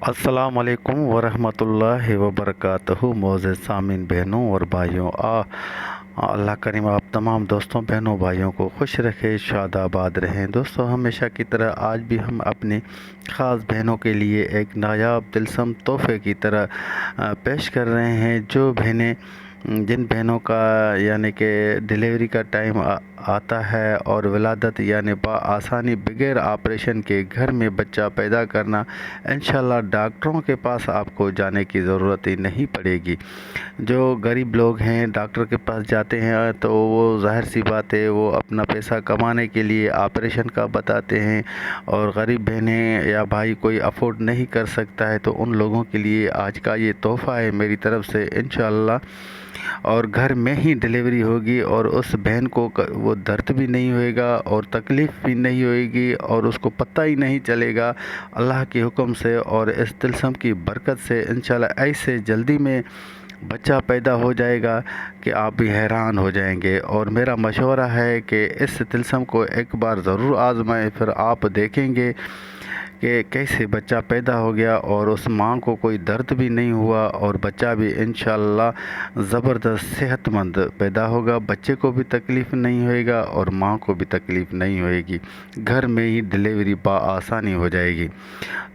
अस्सलाम वालेकुम वरहमतुल्लाहि वबरकातुहू। मोअज़्ज़ज़ सामीन बहनों और भाइयों, अल्लाह करीम आप तमाम दोस्तों बहनों भाइयों को खुश रखे, शादाबाद रहें। दोस्तों, हमेशा की तरह आज भी हम अपनी ख़ास बहनों के लिए एक नायाब तिलस्म तोहफ़े की तरह पेश कर रहे हैं। जो बहनें जिन बहनों का यानी कि डिलीवरी का टाइम आता है और विलादत यानी आसानी बग़ैर ऑपरेशन के घर में बच्चा पैदा करना, इंशाल्लाह डॉक्टरों के पास आपको जाने की ज़रूरत ही नहीं पड़ेगी। जो गरीब लोग हैं डॉक्टर के पास जाते हैं तो वो ज़ाहिर सी बात है वो अपना पैसा कमाने के लिए ऑपरेशन का बताते हैं, और गरीब बहनें या भाई कोई अफोर्ड नहीं कर सकता है तो उन लोगों के लिए आज का ये तोहफ़ा है मेरी तरफ़ से इंशाल्लाह। और घर में ही डिलीवरी होगी और उस बहन को वो दर्द भी नहीं होएगा और तकलीफ़ भी नहीं होएगी और उसको पता ही नहीं चलेगा अल्लाह के हुक्म से। और इस तिलस्म की बरकत से इंशाल्लाह ऐसे जल्दी में बच्चा पैदा हो जाएगा कि आप भी हैरान हो जाएंगे। और मेरा मशवरा है कि इस तिलस्म को एक बार ज़रूर आज़माएं, फिर आप देखेंगे कि कैसे बच्चा पैदा हो गया और उस माँ को कोई दर्द भी नहीं हुआ और बच्चा भी इंशाल्लाह ज़बरदस्त सेहतमंद पैदा होगा। बच्चे को भी तकलीफ़ नहीं होएगा और माँ को भी तकलीफ़ नहीं होएगी। घर में ही डिलीवरी आसानी हो जाएगी।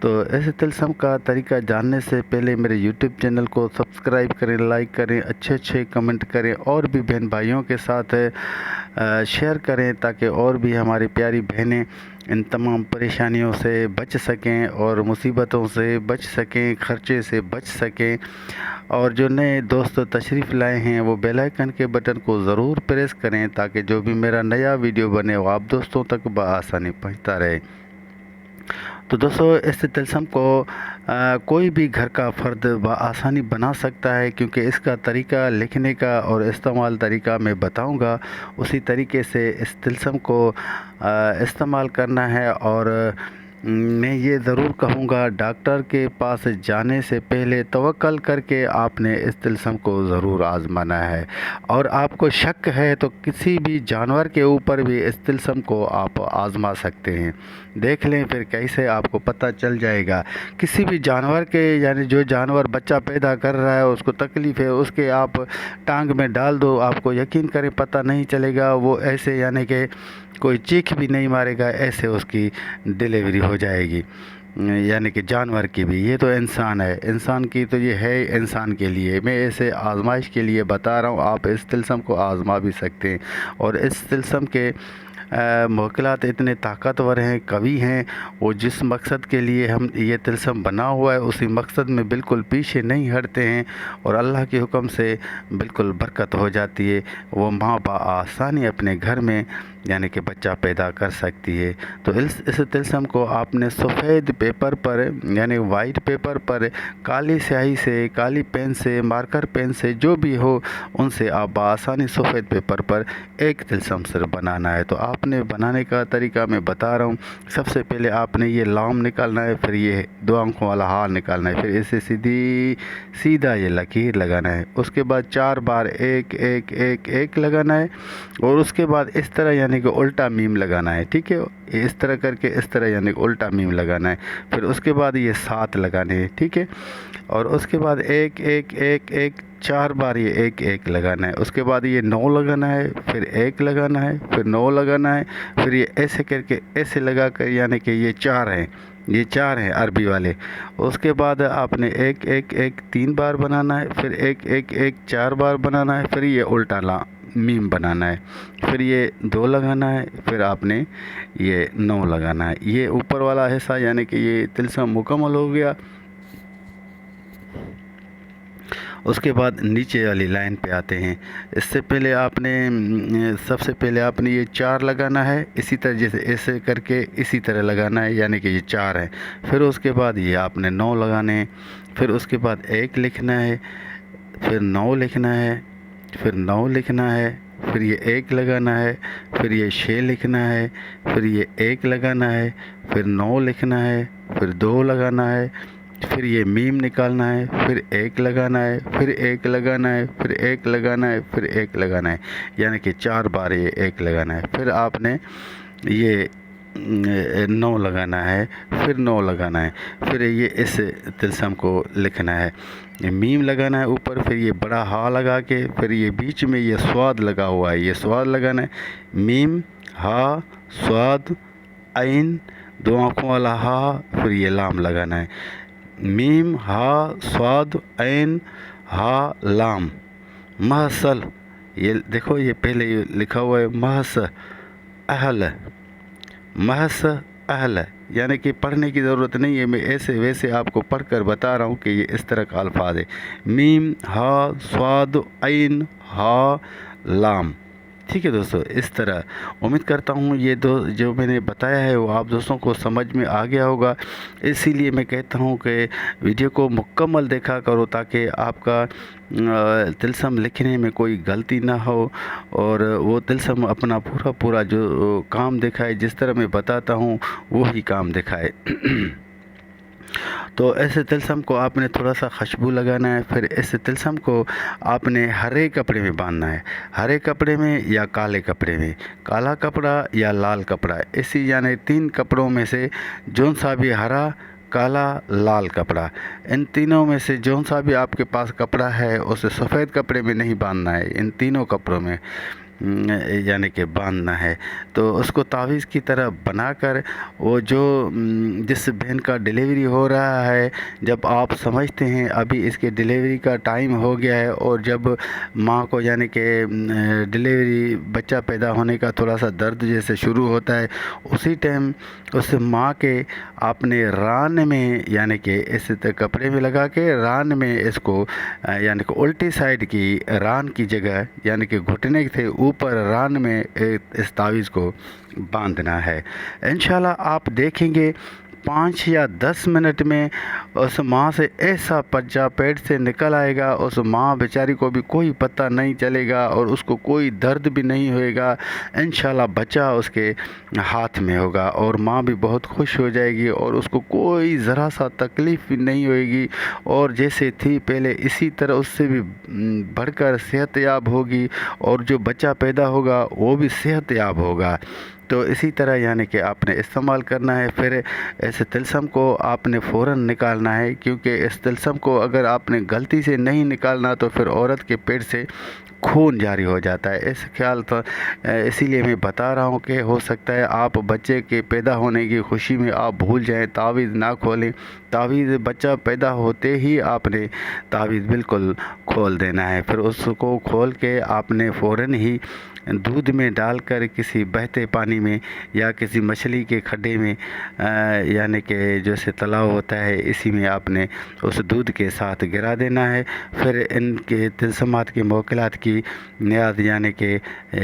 तो इस तिलस्म का तरीका जानने से पहले मेरे यूट्यूब चैनल को सब्सक्राइब करें, लाइक करें, अच्छे कमेंट करें और भी बहन भाइयों के साथ शेयर करें ताकि और भी हमारी प्यारी बहनें इन तमाम परेशानियों से बच सकें और मुसीबतों से बच सकें, ख़र्चे से बच सकें। और जो नए दोस्त तशरीफ़ लाए हैं वो बेल आइकन के बटन को ज़रूर प्रेस करें ताकि जो भी मेरा नया वीडियो बने वो आप दोस्तों तक बआसानी पहुंचता रहे। तो दोस्तों, इस तिलस्म को कोई भी घर का फ़र्द बआसानी बना सकता है, क्योंकि इसका तरीका लिखने का और इस्तेमाल तरीका मैं बताऊंगा। उसी तरीके से इस तिलस्म को इस्तेमाल करना है। और मैं ये ज़रूर कहूँगा डॉक्टर के पास जाने से पहले तवक्कल करके आपने इस तिलस्म को ज़रूर आज़माना है। और आपको शक है तो किसी भी जानवर के ऊपर भी इस तिलस्म को आप आज़मा सकते हैं। देख लें फिर कैसे आपको पता चल जाएगा। किसी भी जानवर के यानी जो जानवर बच्चा पैदा कर रहा है उसको तकलीफ़ है, उसके आप टांग में डाल दो, आपको यकीन करें पता नहीं चलेगा। वो ऐसे यानी कि कोई चीख भी नहीं मारेगा, ऐसे उसकी डिलीवरी हो जाएगी। यानी कि जानवर की भी, ये तो इंसान है, इंसान की तो ये है इंसान के लिए। मैं ऐसे आजमाइश के लिए बता रहा हूँ, आप इस तिलस्म को आज़मा भी सकते हैं। और इस तिलस्म के मुवक्किलात इतने ताकतवर हैं, कवि हैं। वो जिस मकसद के लिए हम ये तिलस्म बना हुआ है उसी मकसद में बिल्कुल पीछे नहीं हटते हैं और अल्लाह के हुक्म से बिल्कुल बरकत हो जाती है। वो माँ बआसानी अपने घर में यानी कि बच्चा पैदा कर सकती है। तो इस तिलस्म को आपने सफ़ेद पेपर पर यानी वाइट पेपर पर काली स्याही से, काली पेन से, मार्कर पेन से, जो भी हो उनसे आप बआसानी सफ़ेद पेपर पर एक तिलस्म सिर बनाना है। तो आपने बनाने का तरीका मैं बता रहा हूँ। सबसे पहले आपने ये लाम निकालना है, फिर ये दो आंखों वाला हार निकालना है, फिर इसे सीधा ये लकीर लगाना है। उसके बाद 4 बार एक एक एक एक लगाना है और उसके बाद इस तरह यानी कि उल्टा मीम लगाना है। ठीक है, इस तरह करके इस तरह यानी कि उल्टा मीम लगाना है। फिर उसके बाद ये 7 लगाने हैं। ठीक है, और उसके बाद एक एक एक एक 4 बार ये एक एक लगाना है। उसके बाद ये 9 लगाना है, फिर 1 लगाना है, फिर 9 लगाना है, फिर ये ऐसे करके ऐसे लगा कर यानी कि ये 4 हैं, ये 4 हैं अरबी वाले। उसके बाद आपने एक एक एक 3 बार बनाना है, फिर एक एक एक 4 बार बनाना है, फिर ये उल्टा मीम बनाना है, फिर ये 2 लगाना है, फिर आपने ये 9 लगाना है। ये ऊपर वाला हिस्सा यानी कि ये तिलस्म मुकम्मल हो गया। उसके बाद नीचे वाली लाइन पे आते हैं। इससे पहले आपने सबसे पहले आपने ये 4 लगाना है, इसी तरह जैसे ऐसे करके इसी तरह लगाना है यानी कि ये 4 है। फिर उसके बाद ये आपने 9 लगाने हैं, फिर उसके बाद 1 लिखना है, फिर 9 लिखना है, फिर 9 लिखना है, फिर ये 1 लगाना है, फिर ये 6 लिखना है, फिर ये 1 लगाना है, फिर 9 लिखना है, फिर 2 लगाना है, फिर ये मीम निकालना है, फिर 1 लगाना है, फिर 1 लगाना है, फिर 1 लगाना है, फिर 1 लगाना है, यानी कि 4 बार ये 1 लगाना है। फिर आपने ये 9 لگانا ہے، پھر 9 لگانا ہے، پھر یہ اس تلسم کو لکھنا ہے، میم لگانا ہے اوپر، پھر یہ بڑا ہا لگا کے، پھر یہ بیچ میں یہ سواد لگا ہوا ہے، یہ سواد لگانا ہے، میم ہا سواد عین 2 آنکھوں والا ہا، پھر یہ لام لگانا ہے، میم ہا سواد عین ہا لام، محصل، یہ دیکھو یہ پہلے یہ لکھا ہوا ہے محص اہل، محض اہل، یعنی کہ پڑھنے کی ضرورت نہیں ہے، میں ایسے ویسے آپ کو پڑھ کر بتا رہا ہوں کہ یہ اس طرح کا الفاظ ہے، میم ہا سواد عین ہا لام، ٹھیک ہے دوستو، اس طرح امید کرتا ہوں یہ جو میں نے بتایا ہے وہ آپ دوستوں کو سمجھ میں آ گیا ہوگا، اسی لیے میں کہتا ہوں کہ ویڈیو کو مکمل دیکھا کرو تاکہ آپ کا تلسم لکھنے میں کوئی غلطی نہ ہو، اور وہ تلسم اپنا پورا جو کام دکھائے، جس طرح میں بتاتا ہوں وہی کام دکھائے۔ تو ایسے تلسم کو آپ نے تھوڑا سا خوشبو لگانا ہے، پھر ایسے تلسم کو آپ نے ہرے کپڑے میں باندھنا ہے، ہرے کپڑے میں یا کالے کپڑے میں، کالا کپڑا یا لال کپڑا، اسی یعنی 3 کپڑوں میں سے جون سا بھی ہرا، کالا، لال کپڑا، ان تینوں میں سے جون سا بھی آپ کے پاس کپڑا ہے اسے سفید کپڑے میں نہیں باندھنا ہے، ان تینوں کپڑوں میں یعنی کہ باندھنا ہے۔ تو اس کو تعویذ کی طرح بنا کر وہ جو جس بہن کا ڈیلیوری ہو رہا ہے، جب آپ سمجھتے ہیں ابھی اس کے ڈیلیوری کا ٹائم ہو گیا ہے، اور جب ماں کو یعنی کہ ڈیلیوری بچہ پیدا ہونے کا تھوڑا سا درد جیسے شروع ہوتا ہے، اسی ٹائم اس ماں کے آپ نے ران میں یعنی کہ اس کپڑے میں لگا کے ران میں اس کو یعنی کہ الٹی سائڈ کی ران کی جگہ یعنی کہ گھٹنے تھے اوپر ران میں اس تعویذ کو باندھنا ہے۔ انشاءاللہ آپ دیکھیں گے 5 یا 10 منٹ میں اس ماں سے ایسا بچہ پیٹ سے نکل آئے گا، اس ماں بیچاری کو بھی کوئی پتہ نہیں چلے گا اور اس کو کوئی درد بھی نہیں ہوئے گا، انشاءاللہ بچہ اس کے ہاتھ میں ہوگا، اور ماں بھی بہت خوش ہو جائے گی اور اس کو کوئی ذرا سا تکلیف بھی نہیں ہوئے گی، اور جیسے تھی پہلے اسی طرح اس سے بھی بڑھ کر صحت یاب ہوگی، اور جو بچہ پیدا ہوگا وہ بھی صحت یاب ہوگا۔ تو اسی طرح یعنی کہ آپ نے استعمال کرنا ہے۔ پھر اس تلسم کو آپ نے فوراً نکالنا ہے، کیونکہ اس تلسم کو اگر آپ نے غلطی سے نہیں نکالنا تو پھر عورت کے پیٹ سے خون جاری ہو جاتا ہے، اس خیال تو اسی لیے میں بتا رہا ہوں کہ ہو سکتا ہے آپ بچے کے پیدا ہونے کی خوشی میں آپ بھول جائیں، تعویذ نہ کھولیں، تعویذ بچہ پیدا ہوتے ہی آپ نے تعویذ بالکل کھول دینا ہے، پھر اس کو کھول کے آپ نے فوراً ہی دودھ میں ڈال کر کسی بہتے پانی میں یا کسی مچھلی کے کھڈے میں یعنی کہ جیسے تلاؤ ہوتا ہے اسی میں آپ نے اس دودھ کے ساتھ گرا دینا ہے، پھر ان کے تلسمات کے موکلات کی نیاز یعنی کہ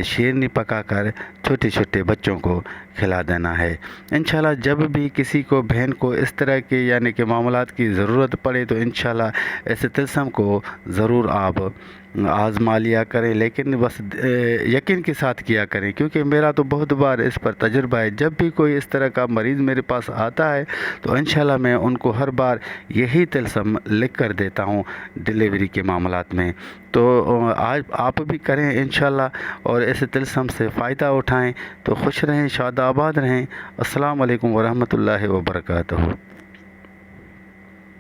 شیرنی پکا کر چھوٹے چھوٹے بچوں کو کھلا دینا ہے۔ انشاءاللہ جب بھی کسی کو بہن کو اس طرح کے یعنی کہ معاملات کی ضرورت پڑے تو انشاءاللہ اس تلسم کو ضرور آپ آزما لیا کریں، لیکن بس یقین کے ساتھ کیا کریں، کیونکہ میرا تو بہت بار اس پر تجربہ ہے، جب بھی کوئی اس طرح کا مریض میرے پاس آتا ہے تو انشاءاللہ میں ان کو ہر بار یہی تلسم لکھ کر دیتا ہوں ڈیلیوری کے معاملات میں۔ تو آج آپ بھی کریں انشاءاللہ اور اس تلسم سے فائدہ اٹھائیں، تو خوش رہیں، شاد آباد رہیں۔ السلام علیکم ورحمۃ اللہ وبرکاتہ۔